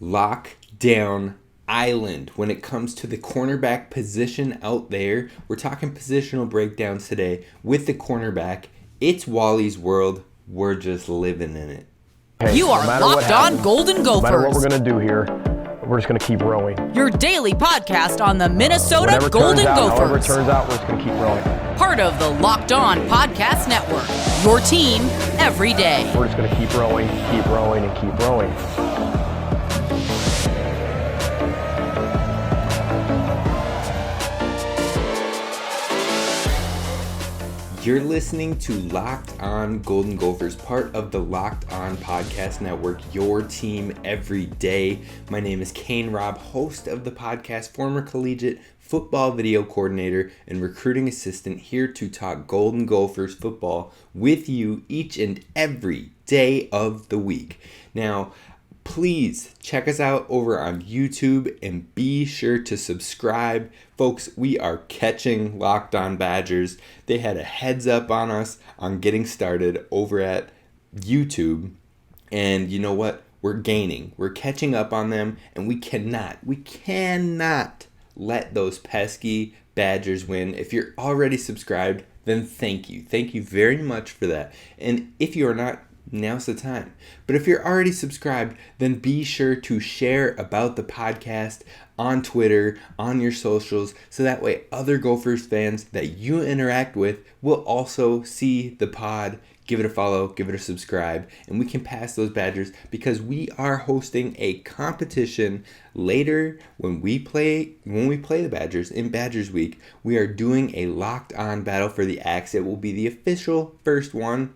lockdown island when it comes to the cornerback position out there. We're talking positional breakdowns today with the cornerback. It's Wally's world. We're just living in it. Hey, you are Locked On Golden Gophers. No matter what we're going to do here, we're just going to keep rowing. Your daily podcast on the Minnesota Golden Gophers. However it turns out, we're just going to keep rowing. Part of the Locked On Podcast Network. Your team every day. We're just going to keep rowing, and keep rowing. You're listening to Locked On Golden Gophers, part of the Locked On Podcast Network, your team every day. My name is Kane Rob, host of the podcast, former collegiate football video coordinator and recruiting assistant, here to talk Golden Gophers football with you each and every day of the week. Now, please check us out over on YouTube and be sure to subscribe. Folks, we are catching Locked On Badgers. They had a heads up on us on getting started over at YouTube. And you know what? We're gaining. We're catching up on them. And we cannot let those pesky Badgers win. If you're already subscribed, then thank you. Thank you very much for that. And if you are not, now's the time. But if you're already subscribed, then be sure to share about the podcast on Twitter, on your socials, so that way other Gophers fans that you interact with will also see the pod. Give it a follow, give it a subscribe, and we can pass those Badgers, because we are hosting a competition later when we play the Badgers in Badgers Week. We are doing a Locked On Battle for the Axe. It will be the official first one.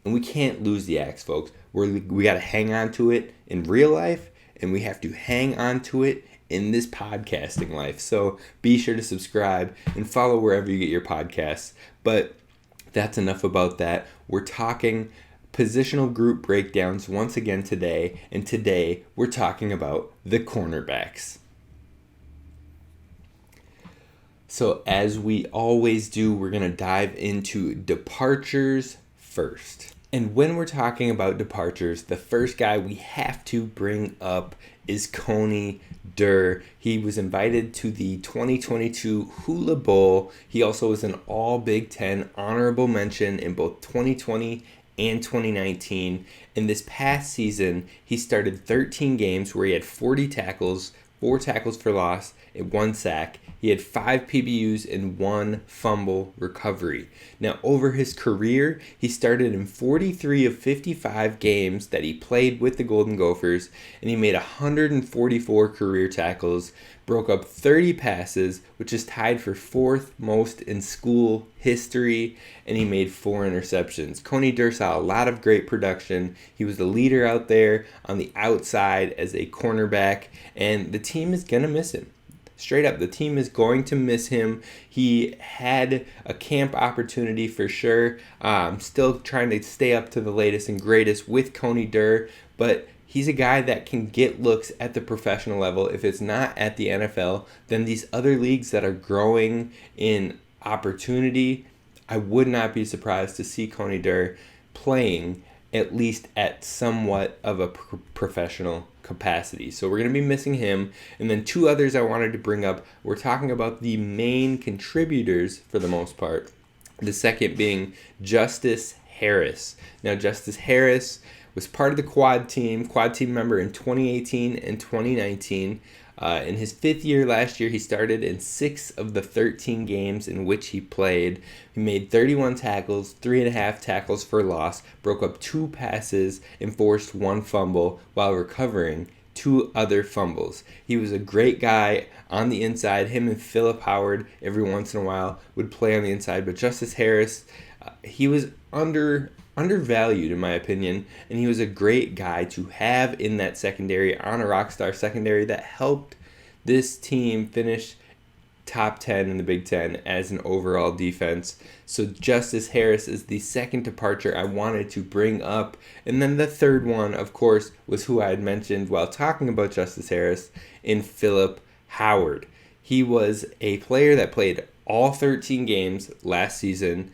And we can't lose the axe, folks. We got to hang on to it in real life, and we have to hang on to it in this podcasting life. So be sure to subscribe and follow wherever you get your podcasts. But that's enough about that. We're talking positional group breakdowns once again today. And today we're talking about the cornerbacks. So as we always do, we're going to dive into departures first. And when we're talking about departures, the first guy we have to bring up is Coney Durr. He was invited to the 2022 Hula Bowl. He also was an All Big Ten honorable mention in both 2020 and 2019. In this past season, he started 13 games where he had 40 tackles, 4 tackles for loss, and 1 sack. He had 5 PBUs and 1 fumble recovery. Now, over his career, he started in 43 of 55 games that he played with the Golden Gophers, and he made 144 career tackles, broke up 30 passes, which is tied for 4th most in school history, and he made 4 interceptions. Coney Durr saw a lot of great production. He was the leader out there on the outside as a cornerback, and the team is going to miss him. Straight up, the team is going to miss him. He had a camp opportunity for sure. I'm still trying to stay up to the latest and greatest with Coney Durr, but he's a guy that can get looks at the professional level. If it's not at the NFL, then these other leagues that are growing in opportunity, I would not be surprised to see Coney Durr playing at least at somewhat of a professional capacity. So we're going to be missing him. And then 2 others I wanted to bring up. We're talking about the main contributors for the most part. The second being Justice Harris. Now, Justice Harris was part of the quad team member in 2018 and 2019. In his 5th year last year, he started in 6 of the 13 games in which he played. He made 31 tackles, 3.5 tackles for loss, broke up 2 passes, and forced 1 fumble while recovering 2 other fumbles. He was a great guy on the inside. Him and Philip Howard every once in a while would play on the inside. But Justice Harris, he was undervalued in my opinion, and he was a great guy to have in that secondary, on a rockstar secondary that helped this team finish top 10 in the Big Ten as an overall defense. So Justice Harris is the second departure I wanted to bring up. And then the third one, of course, was who I had mentioned while talking about Justice Harris, in Philip Howard. He was a player that played all 13 games last season.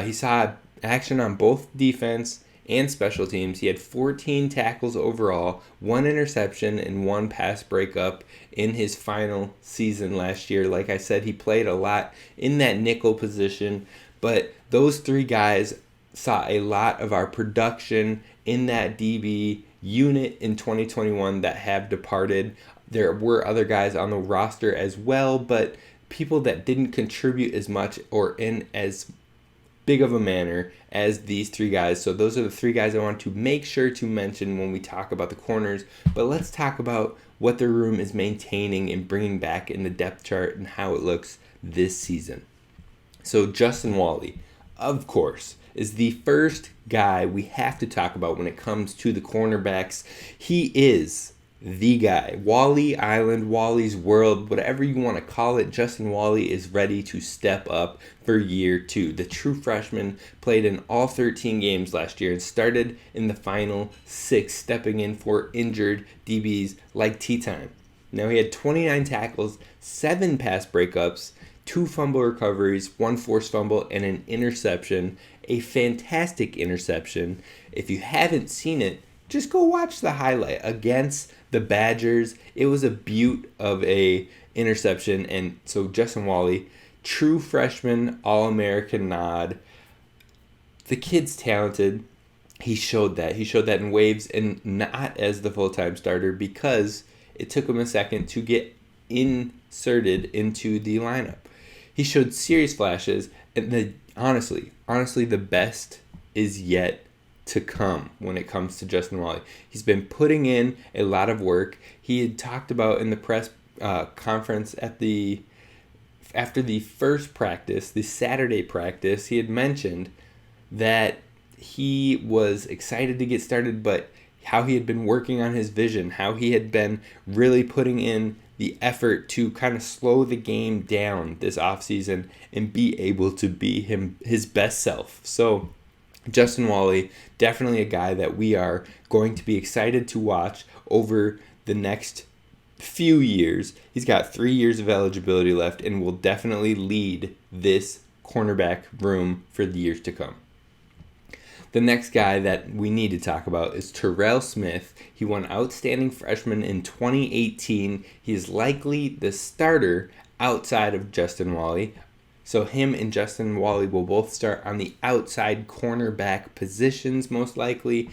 He saw action on both defense and special teams. He had 14 tackles overall, 1 interception, and 1 pass breakup in his final season last year. Like I said, he played a lot in that nickel position, but those 3 guys saw a lot of our production in that DB unit in 2021 that have departed. There were other guys on the roster as well, but people that didn't contribute as much or in as big of a manner as these 3 guys. So those are the 3 guys I want to make sure to mention when we talk about the corners. But let's talk about what the room is maintaining and bringing back in the depth chart and how it looks this season. So Justin Walley, of course, is the first guy we have to talk about when it comes to the cornerbacks. He is the guy. Wally Island, Wally's World, whatever you want to call it, Justin Walley is ready to step up for year 2. The true freshman played in all 13 games last year and started in the final 6, stepping in for injured DBs like T-Time. Now he had 29 tackles, 7 pass breakups, 2 fumble recoveries, 1 forced fumble, and an interception. A fantastic interception. If you haven't seen it, just go watch the highlight against the Badgers. It was a beaut of a interception. And so Justin Walley, true freshman, All-American nod. The kid's talented. He showed that. He showed that in waves and not as the full-time starter because it took him a second to get inserted into the lineup. He showed serious flashes, and honestly, the best is yet to come when it comes to Justin Walley. He's been putting in a lot of work. He had talked about in the press conference after the first practice, the Saturday practice, he had mentioned that he was excited to get started, but how he had been working on his vision, how he had been really putting in the effort to kind of slow the game down this offseason and be able to be his best self. So Justin Walley, definitely a guy that we are going to be excited to watch over the next few years. He's got 3 years of eligibility left and will definitely lead this cornerback room for the years to come. The next guy that we need to talk about is Tyrell Smith. He won Outstanding Freshman in 2018. He is likely the starter outside of Justin Walley. So him and Justin Walley will both start on the outside cornerback positions most likely.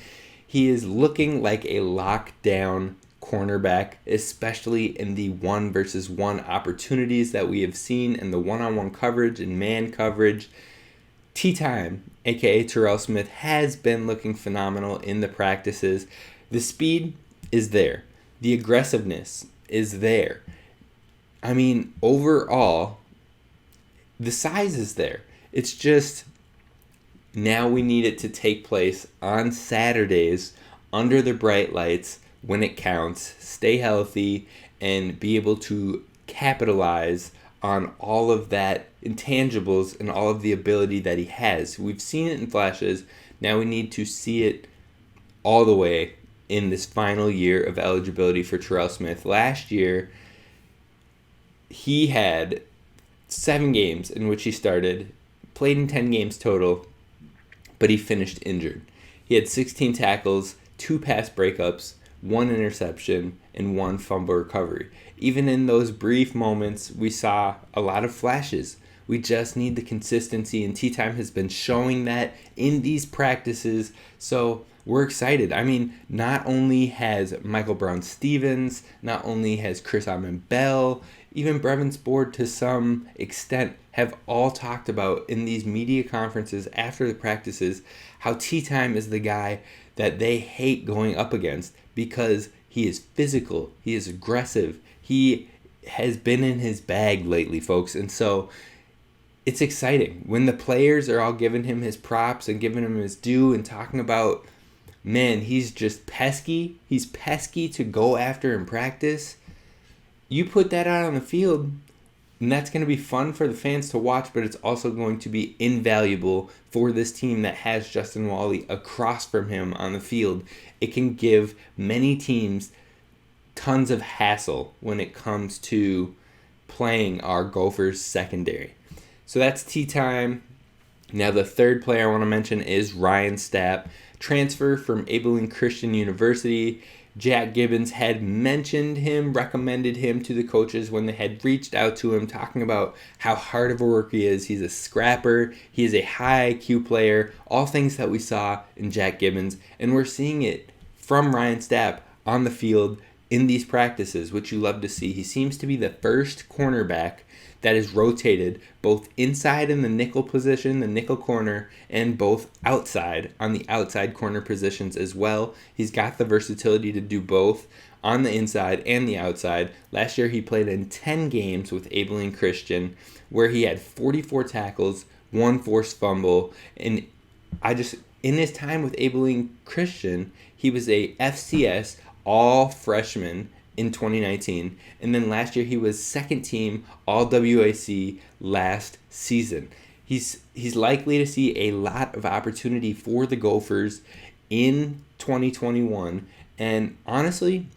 He is looking like a lockdown cornerback, especially in the 1-versus-1 opportunities that we have seen in the one-on-one coverage and man coverage. T-Time, aka Tyrell Smith, has been looking phenomenal in the practices. The speed is there. The aggressiveness is there. I mean, overall, the size is there. It's just now we need it to take place on Saturdays under the bright lights when it counts, stay healthy, and be able to capitalize on all of that intangibles and all of the ability that he has. We've seen it in flashes. Now we need to see it all the way in this final year of eligibility for Tyrell Smith. Last year, he had 7 games in which he started, played in 10 games total, but he finished injured. He had 16 tackles, 2 pass breakups, 1 interception, and 1 fumble recovery. Even in those brief moments, we saw a lot of flashes. We just need the consistency, and T-Time has been showing that in these practices, so we're excited. I mean, not only has Michael Brown-Stevens, not only has Chris Amon-Bell, even Brevin Spord to some extent have all talked about in these media conferences after the practices how T-Time is the guy that they hate going up against because he is physical, he is aggressive, he has been in his bag lately, folks. And so it's exciting when the players are all giving him his props and giving him his due and talking about, man, he's just pesky. He's pesky to go after in practice. You put that out on the field, and that's going to be fun for the fans to watch, but it's also going to be invaluable for this team that has Justin Walley across from him on the field. It can give many teams tons of hassle when it comes to playing our Gophers secondary. So that's T-Time. Now the third player I want to mention is Ryan Stapp. transfer from Abilene Christian University. Jack Gibbons had mentioned him, recommended him to the coaches when they had reached out to him, talking about how hard of a worker he is. He's a scrapper. He is a high IQ player. All things that we saw in Jack Gibbons. And we're seeing it from Ryan Stapp on the field in these practices, which you love to see. He seems to be the first cornerback that is rotated both inside in the nickel position, the nickel corner, and both outside on the outside corner positions as well. He's got the versatility to do both on the inside and the outside. Last year he played in 10 games with Abilene Christian where he had 44 tackles, 1 forced fumble, and in his time with Abilene Christian, he was a FCS all freshman in 2019, and then last year he was second team all WAC last season. He's likely to see a lot of opportunity for the Gophers in 2021, and honestly,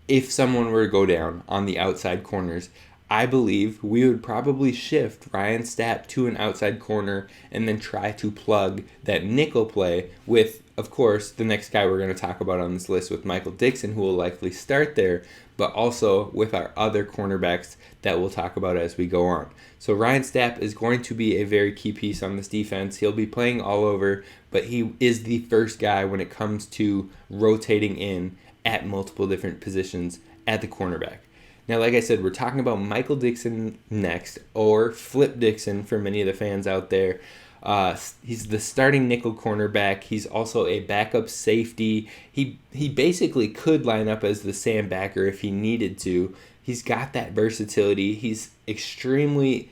if someone were to go down on the outside corners, I believe we would probably shift Ryan Stapp to an outside corner and then try to plug that nickel play with, of course, the next guy we're going to talk about on this list with Michael Dixon, who will likely start there, but also with our other cornerbacks that we'll talk about as we go on. So Ryan Stapp is going to be a very key piece on this defense. He'll be playing all over, but he is the first guy when it comes to rotating in at multiple different positions at the cornerback. Now, like I said, we're talking about Michael Dixon next, or Flip Dixon for many of the fans out there. He's the starting nickel cornerback. He's also a backup safety. He basically could line up as the Sam backer if he needed to. He's got that versatility. He's extremely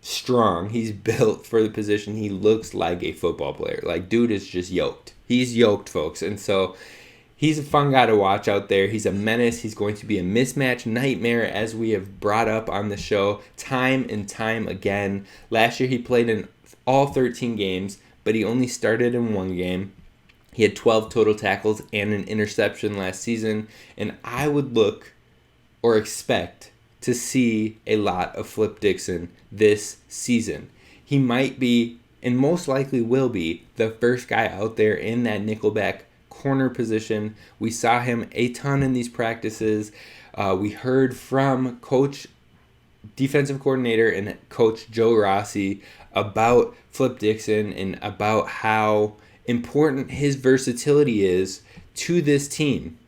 strong. He's built for the position. He looks like a football player. Like, dude is just yoked. He's yoked, folks. And so he's a fun guy to watch out there. He's a menace. He's going to be a mismatch nightmare, as we have brought up on the show time and time again. Last year he played in all 13 games, but he only started in 1 game. He had 12 total tackles and an interception last season, and I would look or expect to see a lot of Flip Dixon this season. He might be, and most likely will be, the first guy out there in that nickelback corner position. We saw him a ton in these practices. We heard from defensive coordinator and coach Joe Rossi about Flip Dixon and about how important his versatility is to this team.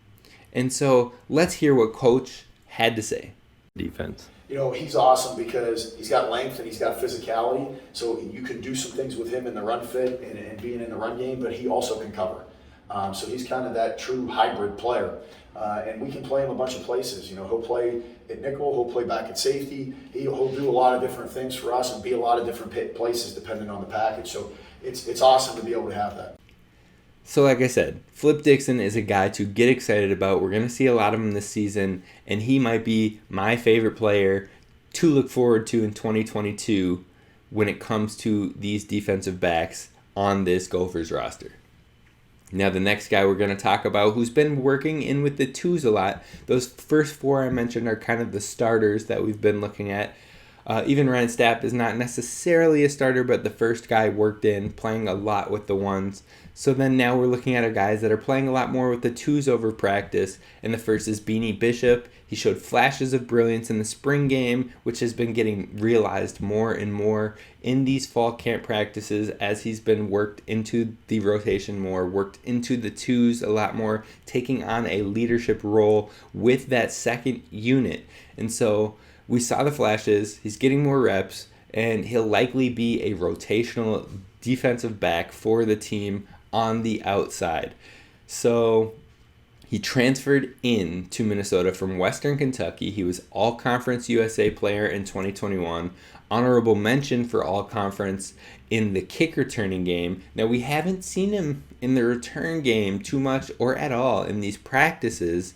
And so let's hear what coach had to say. Defense. You know, he's awesome because he's got length and he's got physicality, so you can do some things with him in the run fit and being in the run game, but he also can cover. So he's kind of that true hybrid player. And we can play him a bunch of places. You know, he'll play at nickel, he'll play back at safety. He'll do a lot of different things for us and be a lot of different places depending on the package. So it's awesome to be able to have that. So like I said, Flip Dixon is a guy to get excited about. We're going to see a lot of him this season, and he might be my favorite player to look forward to in 2022 when it comes to these defensive backs on this Gophers roster. Now, the next guy we're going to talk about, who's been working in with the twos a lot, those first 4 I mentioned are kind of the starters that we've been looking at. Even Ryan Stapp is not necessarily a starter, but the first guy worked in, playing a lot with the ones. So then now we're looking at our guys that are playing a lot more with the twos over practice, and the first is Beanie Bishop. He showed flashes of brilliance in the spring game, which has been getting realized more and more in these fall camp practices as he's been worked into the rotation more, worked into the twos a lot more, taking on a leadership role with that second unit. And so we saw the flashes, he's getting more reps, and he'll likely be a rotational defensive back for the team on the outside. So he transferred in to Minnesota from Western Kentucky. He was All-Conference USA player in 2021. Honorable mention for All-Conference in the kick returning game. Now, we haven't seen him in the return game too much or at all in these practices.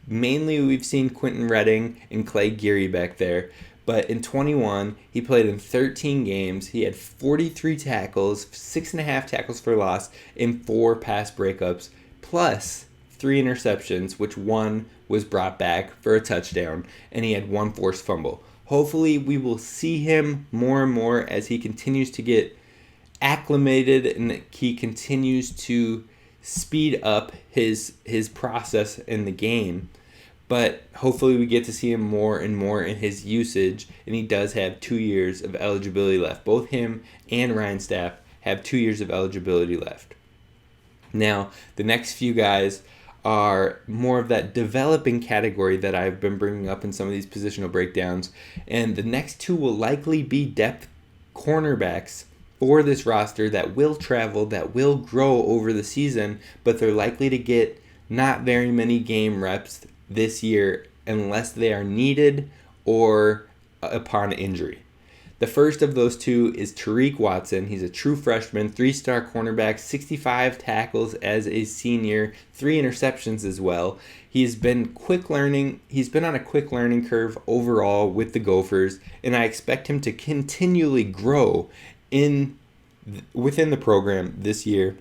Mainly, we've seen Quentin Redding and Clay Geary back there. But in 21, he played in 13 games. He had 43 tackles, 6.5 tackles for loss, and 4 pass breakups, plus 3 interceptions, which 1 was brought back for a touchdown, and he had 1 forced fumble. Hopefully, we will see him more and more as he continues to get acclimated and he continues to speed up his process in the game. But hopefully we get to see him more and more in his usage, and he does have 2 years of eligibility left. Both him and Ryan Stapp have 2 years of eligibility left. Now, the next few guys are more of that developing category that I've been bringing up in some of these positional breakdowns, and the next two will likely be depth cornerbacks for this roster that will travel, that will grow over the season, but they're likely to get not very many game reps this year unless they are needed or upon injury. The first of those two is Tariq Watson. He's a true freshman, 3-star cornerback, 65 tackles as a senior, 3 interceptions as well. He's been quick learning. He's been on a quick learning curve overall with the Gophers, and I expect him to continually grow within the program this year.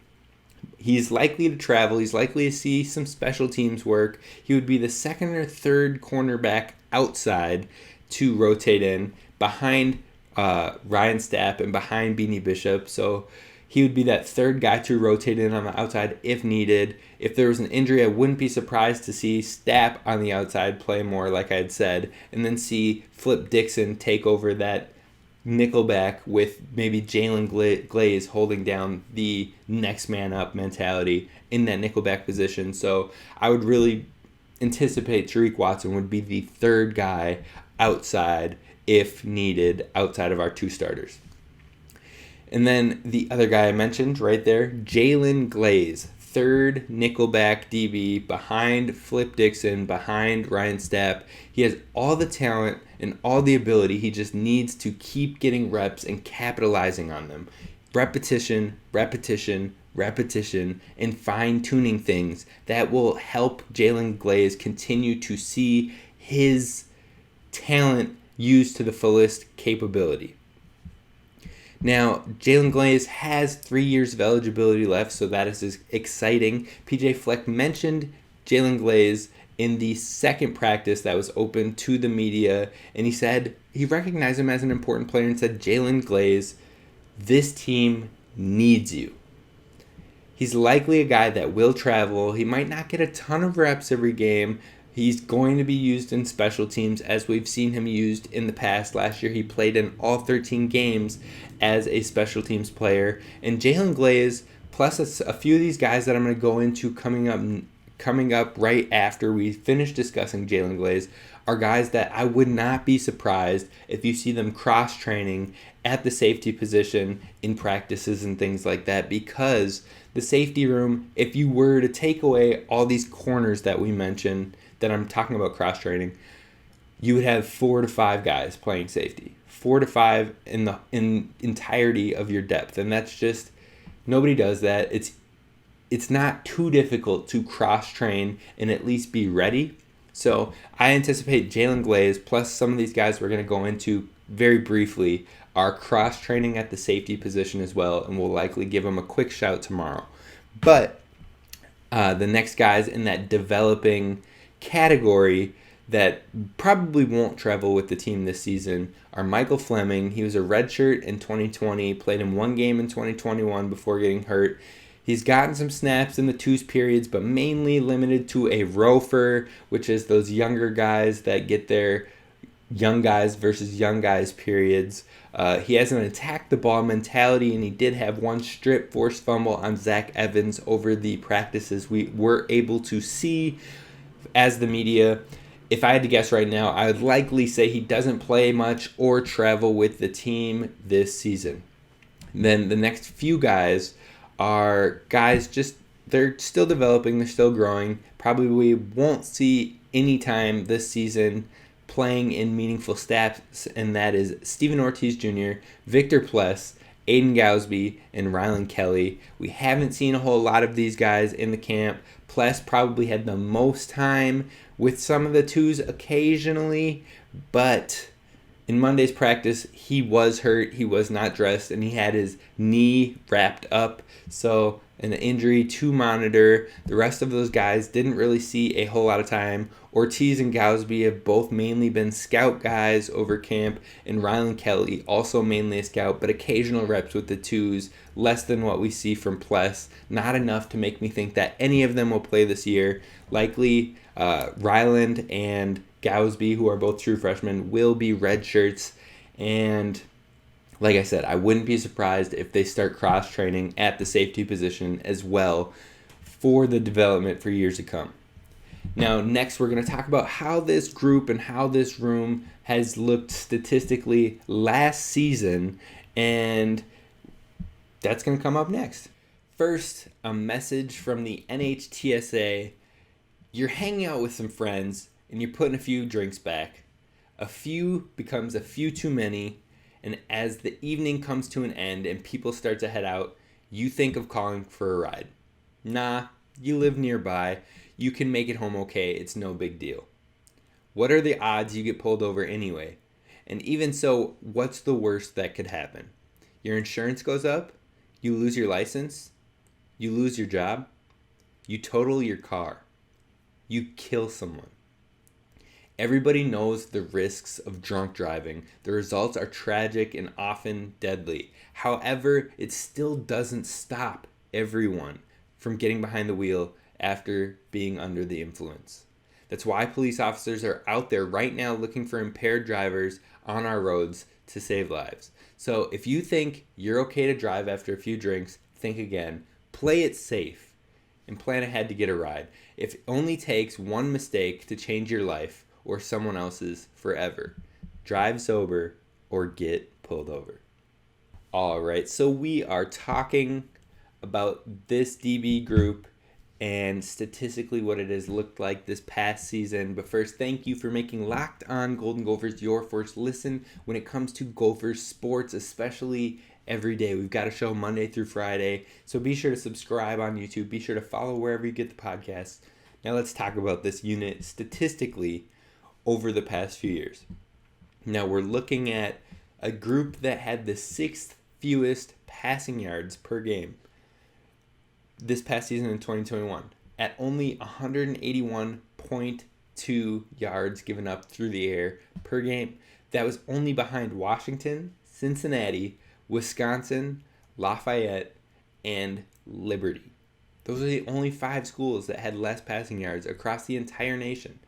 He's likely to travel. He's likely to see some special teams work. He would be the second or third cornerback outside to rotate in behind Ryan Stapp and behind Beanie Bishop. So he would be that third guy to rotate in on the outside if needed. If there was an injury, I wouldn't be surprised to see Stapp on the outside play more, like I had said, and then see Dixon take over that nickelback with maybe Jalen Glaze holding down the next man up mentality in that nickelback position. So I would really anticipate Tariq Watson would be the third guy outside if needed, outside of our 2 starters. And then the other guy I mentioned right there, Jalen Glaze, third nickelback DB behind Dixon, behind Ryan Stapp. He has all the talent and all the ability. He just needs to keep getting reps and capitalizing on them. Repetition, repetition, repetition, and fine-tuning things that will help Jalen Glaze continue to see his talent used to the fullest capability. Now, Jalen Glaze has 3 years of eligibility left, so that is exciting. PJ Fleck mentioned Jalen Glaze in the second practice that was open to the media, and he said he recognized him as an important player and said, Jalen Glaze, this team needs you. He's likely a guy that will travel. He might not get a ton of reps every game. He's going to be used in special teams as we've seen him used in the past. Last year he played in all 13 games as a special teams player. And Jalen Glaze, plus a few of these guys that I'm going to go into coming up right after we finish discussing Jalen Glaze, are guys that I would not be surprised if you see them cross-training at the safety position in practices and things like that, because the safety room, if you were to take away all these corners that we mentioned, that I'm talking about cross-training, you would have 4 to 5 guys playing safety. 4 to 5 in the entirety of your depth. And that's just, nobody does that. It's not too difficult to cross-train and at least be ready. So I anticipate Jalen Glaze, plus some of these guys we're going to go into very briefly, are cross-training at the safety position as well, and we'll likely give them a quick shout tomorrow. But the next guys in that developing category that probably won't travel with the team this season are Michael Fleming. He was a redshirt in 2020, played in 1 game in 2021 before getting hurt. He's gotten some snaps in the 2s periods, but mainly limited to a rofer, which is those younger guys that get their young guys versus young guys periods. He has an attack the ball mentality, and he did have 1 strip forced fumble on Zach Evans over the practices we were able to see as the media. If I had to guess right now, I would likely say he doesn't play much or travel with the team this season. Then the next few guys are guys they're still developing, they're still growing. Probably we won't see any time this season playing in meaningful snaps, and that is Stephen Ortiz Jr., Victor Pless, Aiden Gausby, and Rylan Kelly. We haven't seen a whole lot of these guys in the camp. Pless probably had the most time with some of the 2s occasionally, but in Monday's practice, he was hurt, he was not dressed, and he had his knee wrapped up. So an injury to monitor. The rest of those guys didn't really see a whole lot of time. Ortiz and Gausby have both mainly been scout guys over camp, and Rylan Kelly also mainly a scout, but occasional reps with the twos, less than what we see from Pless. Not enough to make me think that any of them will play this year. Likely Ryland and Gausby, who are both true freshmen, will be red shirts, and like I said, I wouldn't be surprised if they start cross-training at the safety position as well for the development for years to come. Now, next we're going to talk about how this group and how this room has looked statistically last season, and that's going to come up next. First, a message from the NHTSA. You're hanging out with some friends, and you're putting a few drinks back. A few becomes a few too many, and as the evening comes to an end and people start to head out, you think of calling for a ride. Nah, you live nearby. You can make it home okay. It's no big deal. What are the odds you get pulled over anyway? And even so, what's the worst that could happen? Your insurance goes up? You lose your license? You lose your job? You total your car? You kill someone? Everybody knows the risks of drunk driving. The results are tragic and often deadly. However, it still doesn't stop everyone from getting behind the wheel after being under the influence. That's why police officers are out there right now looking for impaired drivers on our roads to save lives. So if you think you're okay to drive after a few drinks, think again. Play it safe and plan ahead to get a ride. If it only takes one mistake to change your life or someone else's forever, drive sober or get pulled over. All right, so we are talking about this DB group and statistically what it has looked like this past season. But first, thank you for making Locked On Golden Gophers your first listen when it comes to Gophers sports, especially every day. We've got a show Monday through Friday, so be sure to subscribe on YouTube. Be sure to follow wherever you get the podcasts. Now let's talk about this unit statistically over the past few years. Now we're looking at a group that had the sixth fewest passing yards per game this past season in 2021 at only 181.2 yards given up through the air per game. That was only behind Washington, Cincinnati, Wisconsin, Lafayette, and Liberty. Those are the only 5 schools that had less passing yards across the entire nation.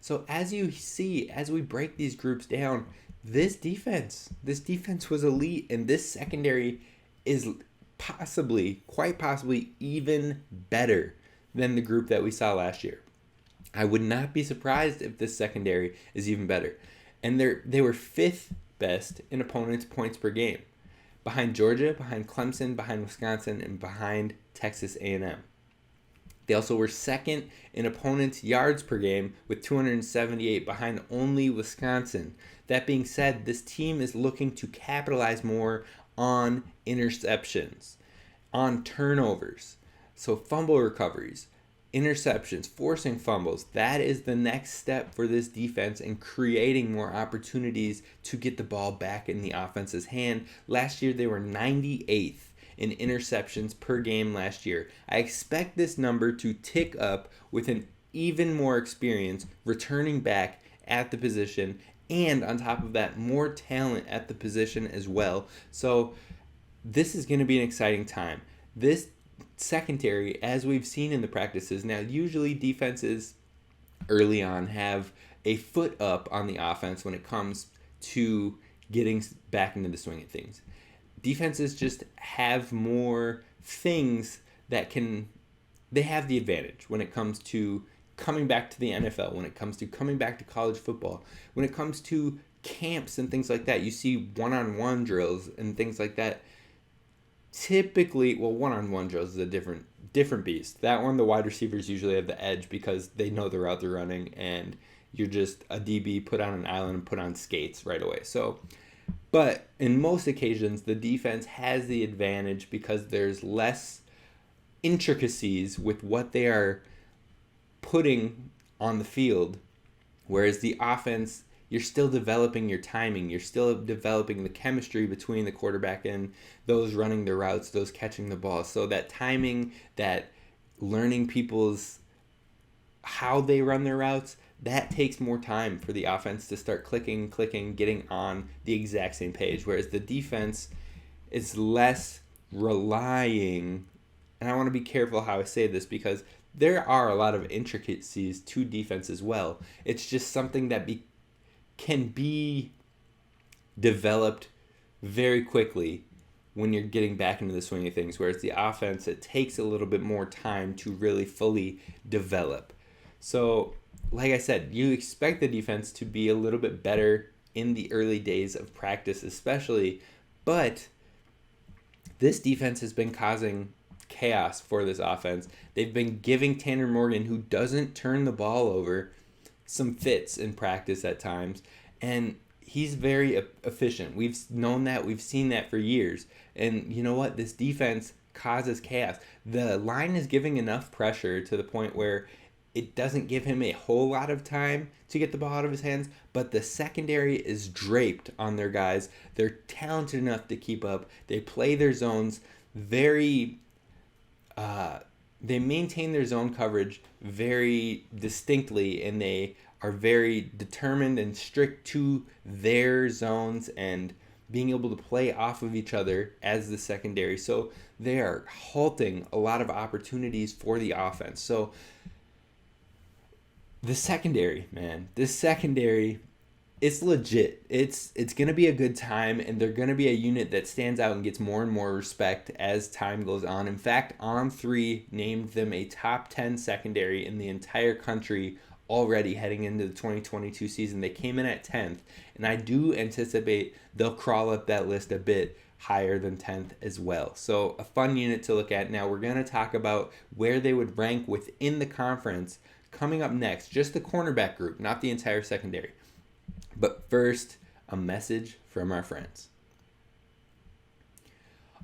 So as you see, as we break these groups down, this defense was elite, and this secondary is quite possibly even better than the group that we saw last year. I would not be surprised if this secondary is even better. And they were 5th best in opponents' points per game, behind Georgia, behind Clemson, behind Wisconsin, and behind Texas A&M. They also were 2nd in opponents' yards per game with 278, behind only Wisconsin. That being said, this team is looking to capitalize more on interceptions, on turnovers. So fumble recoveries, interceptions, forcing fumbles. That is the next step for this defense in creating more opportunities to get the ball back in the offense's hand. Last year, they were 98th in interceptions per game last year. I expect this number to tick up with an even more experience returning back at the position, and on top of that, more talent at the position as well. So this is going to be an exciting time. This secondary, as we've seen in the practices, now usually defenses early on have a foot up on the offense when it comes to getting back into the swing of things. Defenses just have more things that they have the advantage when it comes to coming back to the NFL, when it comes to coming back to college football, when it comes to camps and things like that. You see one-on-one drills and things like that. Typically, one-on-one drills is a different beast. That one, the wide receivers usually have the edge because they know the route they're running, and you're just a DB put on an island and put on skates right away. But in most occasions, the defense has the advantage because there's less intricacies with what they are putting on the field, whereas the offense you're still developing your timing. You're still developing the chemistry between the quarterback and those running the routes, those catching the ball. So that timing, that learning people's how they run their routes, that takes more time for the offense to start clicking, getting on the exact same page. Whereas the defense is less relying, and I want to be careful how I say this because there are a lot of intricacies to defense as well. It's just something that can be developed very quickly when you're getting back into the swing of things. Whereas the offense, it takes a little bit more time to really fully develop. So, like I said, you expect the defense to be a little bit better in the early days of practice especially, but this defense has been causing chaos for this offense. They've been giving Tanner Morgan, who doesn't turn the ball over, some fits in practice at times, and he's very efficient. We've known that. We've seen that for years. And you know what? This defense causes chaos. The line is giving enough pressure to the point where it doesn't give him a whole lot of time to get the ball out of his hands, but the secondary is draped on their guys. They're talented enough to keep up. They play their zones very... they maintain their zone coverage very distinctly, and they are very determined and strict to their zones and being able to play off of each other as the secondary. So they are halting a lot of opportunities for the offense. So the secondary, man, this secondary, it's legit. It's going to be a good time, and they're going to be a unit that stands out and gets more and more respect as time goes on. In fact, On3 named them a top 10 secondary in the entire country already heading into the 2022 season. They came in at 10th, and I do anticipate they'll crawl up that list a bit higher than 10th as well. So a fun unit to look at. Now we're going to talk about where they would rank within the conference coming up next. Just the cornerback group, not the entire secondary. But first, a message from our friends.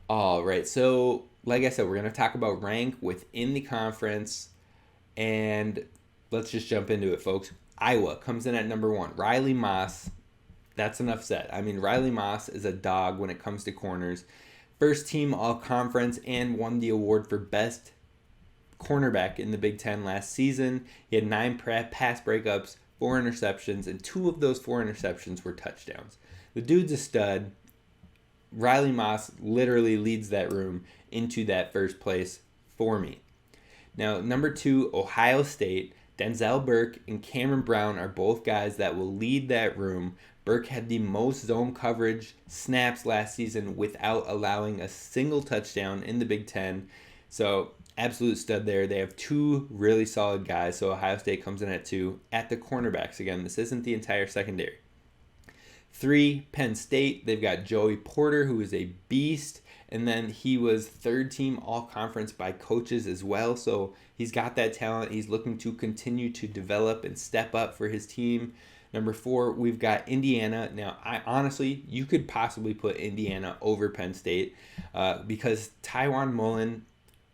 All right, so like I said, we're going to talk about rank within the conference, and let's just jump into it, folks. Iowa comes in at number 1. Riley Moss, that's enough said. I mean, Riley Moss is a dog when it comes to corners. First team all-conference and won the award for best cornerback in the Big Ten last season. He had 9 pass breakups, 4 interceptions, and 2 of those 4 interceptions were touchdowns. The dude's a stud. Riley Moss literally leads that room into that first place for me. Now, number 2, Ohio State. Denzel Burke and Cameron Brown are both guys that will lead that room. Burke had the most zone coverage snaps last season without allowing a single touchdown in the Big Ten. So, absolute stud there. They have 2 really solid guys, so Ohio State comes in at 2. At the cornerbacks, again, this isn't the entire secondary. 3, Penn State. They've got Joey Porter, who is a beast, and then he was 3rd team all-conference by coaches as well, so he's got that talent. He's looking to continue to develop and step up for his team. Number 4, we've got Indiana. Now, honestly, you could possibly put Indiana over Penn State because Tywan Mullen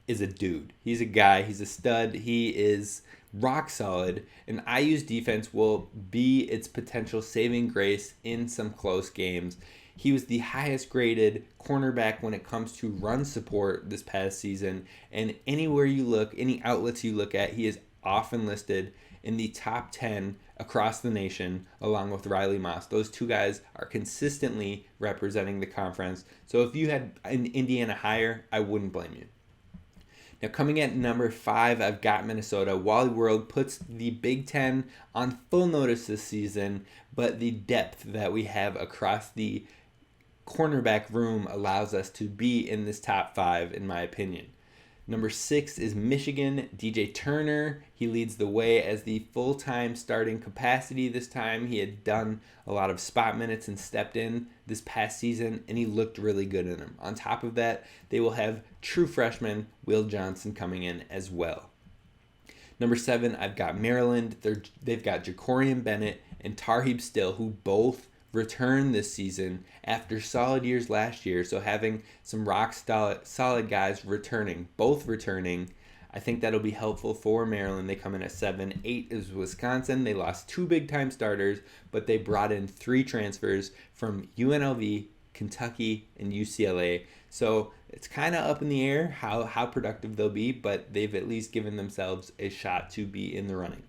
is a dude. He's a guy. He's a stud. He is rock solid. And IU's defense will be its potential saving grace in some close games. He was the highest graded cornerback when it comes to run support this past season. And anywhere you look, any outlets you look at, he is often listed in the top 10 across the nation, along with Riley Moss. Those 2 guys are consistently representing the conference. So if you had an Indiana higher, I wouldn't blame you. Now, coming at number 5, I've got Minnesota. Wally World puts the Big Ten on full notice this season, but the depth that we have across the cornerback room allows us to be in this top 5, in my opinion. Number 6 is Michigan. DJ Turner, he leads the way as the full-time starting capacity this time. He had done a lot of spot minutes and stepped in this past season, and he looked really good in them. On top of that, they will have true freshman Will Johnson coming in as well. Number 7, I've got Maryland. They've got Jacorian Bennett and Tarheeb Still, who both return this season after solid years last year. So having some rock solid guys returning, both returning, I think that'll be helpful for Maryland. They come in at 7. 8 is Wisconsin. They lost 2 big-time starters, but they brought in 3 transfers from UNLV, Kentucky, and UCLA. So it's kind of up in the air how productive they'll be, but they've at least given themselves a shot to be in the running.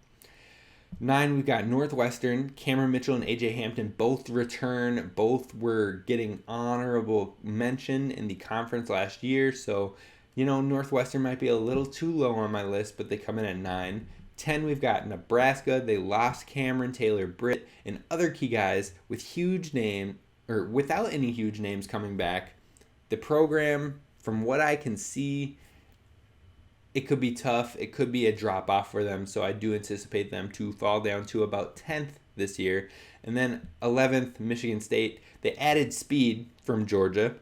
9, we've got Northwestern. Cameron Mitchell and A.J. Hampton both return. Both were getting honorable mention in the conference last year. So, Northwestern might be a little too low on my list, but they come in at 9. 10, we've got Nebraska. They lost Cameron Taylor Britt and other key guys with without any huge names coming back. The program, from what I can see, it could be tough. It could be a drop-off for them, so I do anticipate them to fall down to about 10th this year. And then 11th, Michigan State. They added speed from Georgia,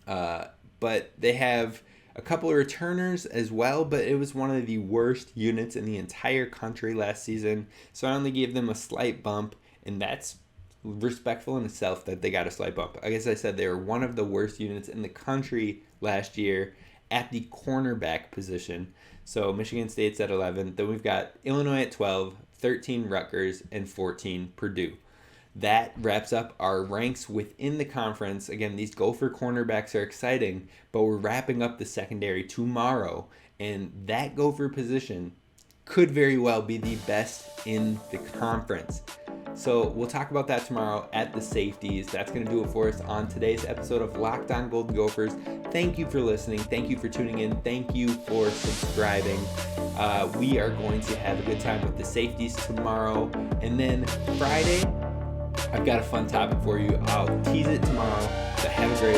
but they have a couple of returners as well, but it was one of the worst units in the entire country last season, so I only gave them a slight bump, and that's respectful in itself that they got a slight bump. Like I said, they were one of the worst units in the country last year at the cornerback position. So Michigan State's at 11. Then we've got Illinois at 12, 13 Rutgers, and 14 Purdue. That wraps up our ranks within the conference. Again, these Gopher cornerbacks are exciting, but we're wrapping up the secondary tomorrow, and that Gopher position could very well be the best in the conference. So we'll talk about that tomorrow at the safeties. That's going to do it for us on today's episode of Locked On Golden Gophers. Thank you for listening. Thank you for tuning in. Thank you for subscribing. We are going to have a good time with the safeties tomorrow. And then Friday, I've got a fun topic for you. I'll tease it tomorrow. So have a great